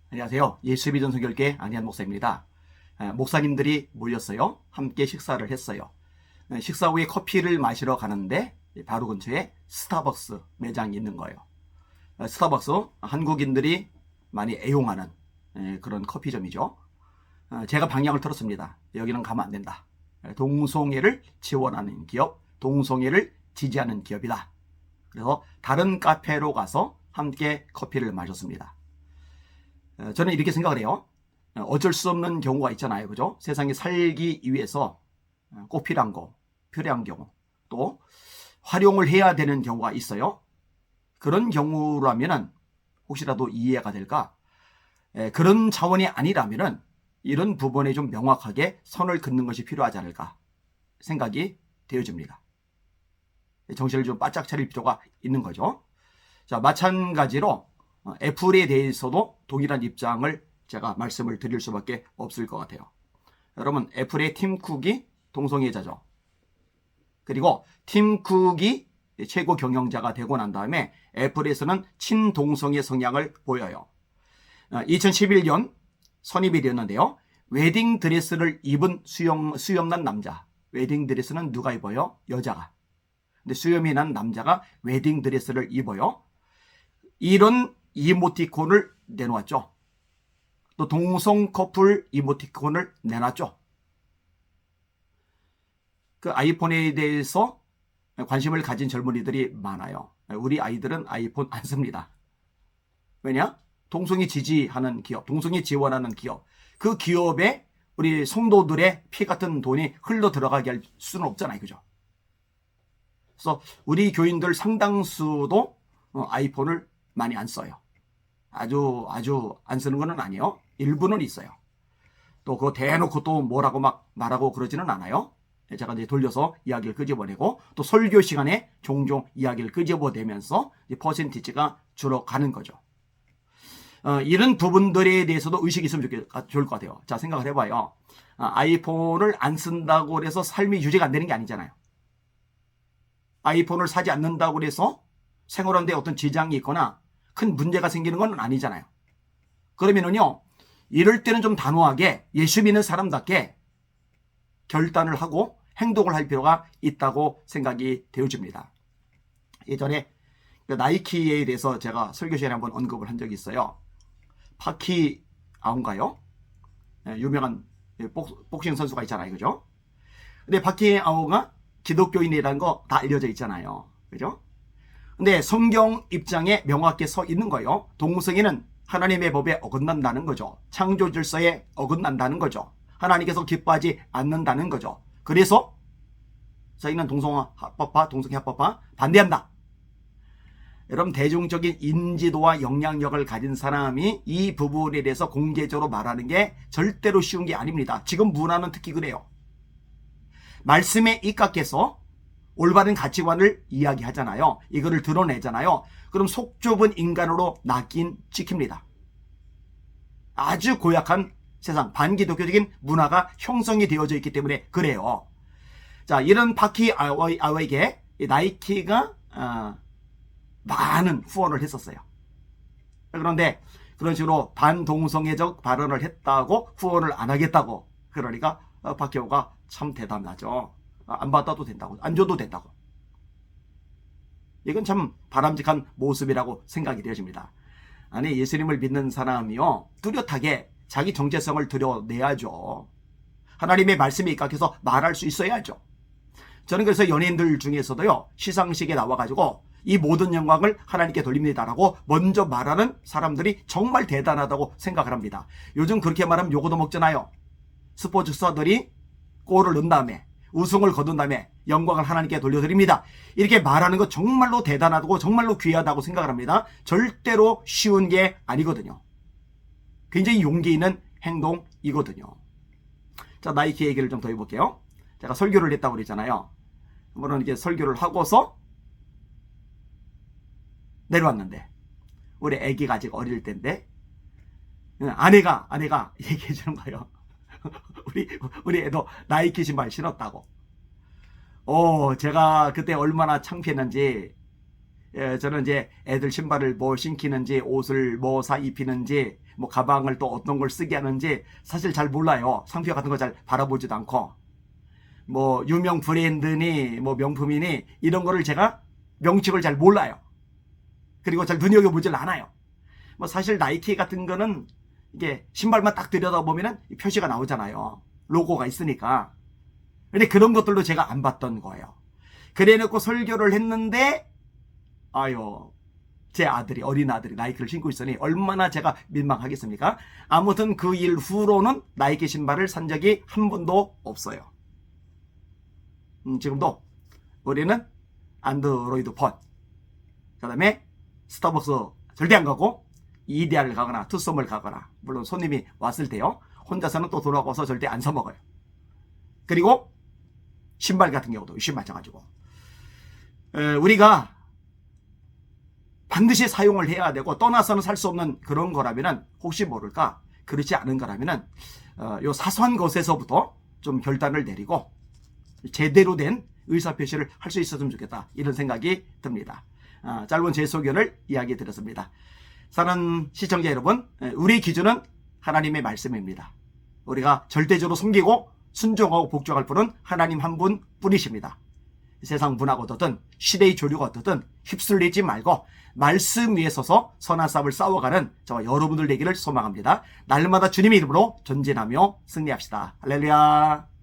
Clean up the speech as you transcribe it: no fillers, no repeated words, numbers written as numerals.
안녕하세요. 예수비전 선교회 안희한 목사입니다. 목사님들이 모였어요. 함께 식사를 했어요. 식사 후에 커피를 마시러 가는데 바로 근처에 스타벅스 매장이 있는 거예요. 스타벅스, 한국인들이 많이 애용하는 그런 커피점이죠. 제가 방향을 틀었습니다. 여기는 가면 안 된다. 동성애를 지원하는 기업, 동성애를 지지하는 기업이다. 그래서 다른 카페로 가서 함께 커피를 마셨습니다. 저는 이렇게 생각을 해요. 어쩔 수 없는 경우가 있잖아요. 그죠? 세상에 살기 위해서 꼭 필요한 거, 필요한 경우, 또 활용을 해야 되는 경우가 있어요. 그런 경우라면은 혹시라도 이해가 될까? 그런 차원이 아니라면은 이런 부분에 좀 명확하게 선을 긋는 것이 필요하지 않을까 생각이 되어집니다. 정신을 좀 바짝 차릴 필요가 있는 거죠. 자, 마찬가지로 애플에 대해서도 동일한 입장을 제가 말씀을 드릴 수밖에 없을 것 같아요. 여러분, 애플의 팀 쿡이 동성애자죠. 그리고 팀 쿡이 최고 경영자가 되고 난 다음에 애플에서는 친동성애 성향을 보여요. 2011년 선입이 되었는데요. 웨딩 드레스를 입은 수염 난 남자. 웨딩 드레스는 누가 입어요? 여자가. 근데 수염이 난 남자가 웨딩 드레스를 입어요. 이런 이모티콘을 내놓았죠. 또 동성 커플 이모티콘을 내놨죠. 그 아이폰에 대해서 관심을 가진 젊은이들이 많아요. 우리 아이들은 아이폰 안 씁니다. 왜냐? 동성애 지지하는 기업, 동성애 지원하는 기업. 그 기업에 우리 성도들의 피 같은 돈이 흘러 들어가게 할 수는 없잖아요. 그죠? 그래서 우리 교인들 상당수도 아이폰을 많이 안 써요. 아주 안 쓰는 건 아니에요. 일부는 있어요. 또 그거 대놓고 또 뭐라고 막 말하고 그러지는 않아요. 제가 이제 돌려서 이야기를 끄집어내고 또 설교 시간에 종종 이야기를 끄집어내면서 퍼센티지가 줄어가는 거죠. 이런 부분들에 대해서도 의식이 있으면 좋을 것 같아요. 자, 생각을 해봐요. 아이폰을 안 쓴다고 해서 삶이 유지가 안 되는 게 아니잖아요. 아이폰을 사지 않는다고 해서 생활하는데 어떤 지장이 있거나 큰 문제가 생기는 건 아니잖아요. 그러면은요, 이럴 때는 좀 단호하게 예수 믿는 사람답게 결단을 하고 행동을 할 필요가 있다고 생각이 되어집니다. 예전에 나이키에 대해서 제가 설교 시간에 한번 언급을 한 적이 있어요. 파키아오인가요? 유명한 복싱 선수가 있잖아요. 그죠? 근데 파키아오가 기독교인이라는 거 다 알려져 있잖아요. 그죠? 근데 성경 입장에 명확히 서 있는 거예요. 동성애는 하나님의 법에 어긋난다는 거죠. 창조 질서에 어긋난다는 거죠. 하나님께서 기뻐하지 않는다는 거죠. 그래서 저희는 동성애 합법화 반대한다. 여러분, 대중적인 인지도와 영향력을 가진 사람이 이 부분에 대해서 공개적으로 말하는 게 절대로 쉬운 게 아닙니다. 지금 문화는 특히 그래요. 말씀에 입각해서 올바른 가치관을 이야기하잖아요. 이거를 드러내잖아요. 그럼 속 좁은 인간으로 낚인 찍힙니다. 아주 고약한 세상, 반기독교적인 문화가 형성이 되어져 있기 때문에 그래요. 자, 이런 파키아오에게 나이키가 많은 후원을 했었어요. 그런데 그런 식으로 반동성애적 발언을 했다고 후원을 안 하겠다고, 그러니까 파키아오가 참 대단하죠. 안 받아도 된다고, 안 줘도 된다고. 이건 참 바람직한 모습이라고 생각이 되어집니다. 아니, 예수님을 믿는 사람이요, 뚜렷하게 자기 정체성을 드러내야죠. 하나님의 말씀에 입각해서 말할 수 있어야죠. 저는 그래서 연예인들 중에서도요, 시상식에 나와가지고 이 모든 영광을 하나님께 돌립니다라고 먼저 말하는 사람들이 정말 대단하다고 생각을 합니다. 요즘 그렇게 말하면 요거도 먹잖아요. 스포츠스타들이 골을 넣은 다음에, 우승을 거둔 다음에 영광을 하나님께 돌려드립니다. 이렇게 말하는 거 정말로 대단하고 정말로 귀하다고 생각을 합니다. 절대로 쉬운 게 아니거든요. 굉장히 용기 있는 행동이거든요. 자, 나이키 얘기를 좀 더 해볼게요. 제가 설교를 했다고 그랬잖아요. 한번은 이제 설교를 하고서 내려왔는데, 우리 아기가 아직 어릴 때인데 아내가 얘기해 주는 거예요. 우리 애도 나이키 신발 신었다고. 제가 그때 얼마나 창피했는지 저는 이제 애들 신발을 뭐 신기는지, 옷을 뭐 사 입히는지, 뭐 가방을 또 어떤 걸 쓰게 하는지 사실 잘 몰라요. 상표 같은 거 잘 바라보지도 않고. 뭐 유명 브랜드니 뭐 명품이니 이런 거를 제가 명칭을 잘 몰라요. 그리고 잘 눈여겨보질 않아요. 뭐 사실 나이키 같은 거는 이게 신발만 딱 들여다보면은 표시가 나오잖아요. 로고가 있으니까. 근데 그런 것들도 제가 안 봤던 거예요. 그래 놓고 설교를 했는데 아유, 제 아들이, 어린 아들이 나이키를 신고 있으니 얼마나 제가 민망하겠습니까? 아무튼 그 일 후로는 나이키 신발을 산 적이 한 번도 없어요. 지금도 우리는 안드로이드 폰, 그 다음에 스타벅스 절대 안 가고 이데아를 가거나 투썸을 가거나, 물론 손님이 왔을 때요. 혼자서는 또 돌아가서 절대 안 사먹어요. 그리고 신발 같은 경우도 역시 마찬가지고, 우리가 반드시 사용을 해야 되고 떠나서는 살 수 없는 그런 거라면은, 혹시 모를까 그렇지 않은 거라면은 요 사소한 것에서부터 좀 결단을 내리고 제대로 된 의사표시를 할 수 있었으면 좋겠다, 이런 생각이 듭니다. 짧은 제 소견을 이야기 드렸습니다. 사랑하는 시청자 여러분, 우리 기준은 하나님의 말씀입니다. 우리가 절대적으로 섬기고 순종하고 복종할 분은 하나님 한 분 뿐이십니다. 세상 문화가 어떻든 시대의 조류가 어떻든 휩쓸리지 말고 말씀 위에 서서 선한 싸움을 싸워가는 저와 여러분들 되기를 소망합니다. 날마다 주님의 이름으로 전진하며 승리합시다. 할렐루야.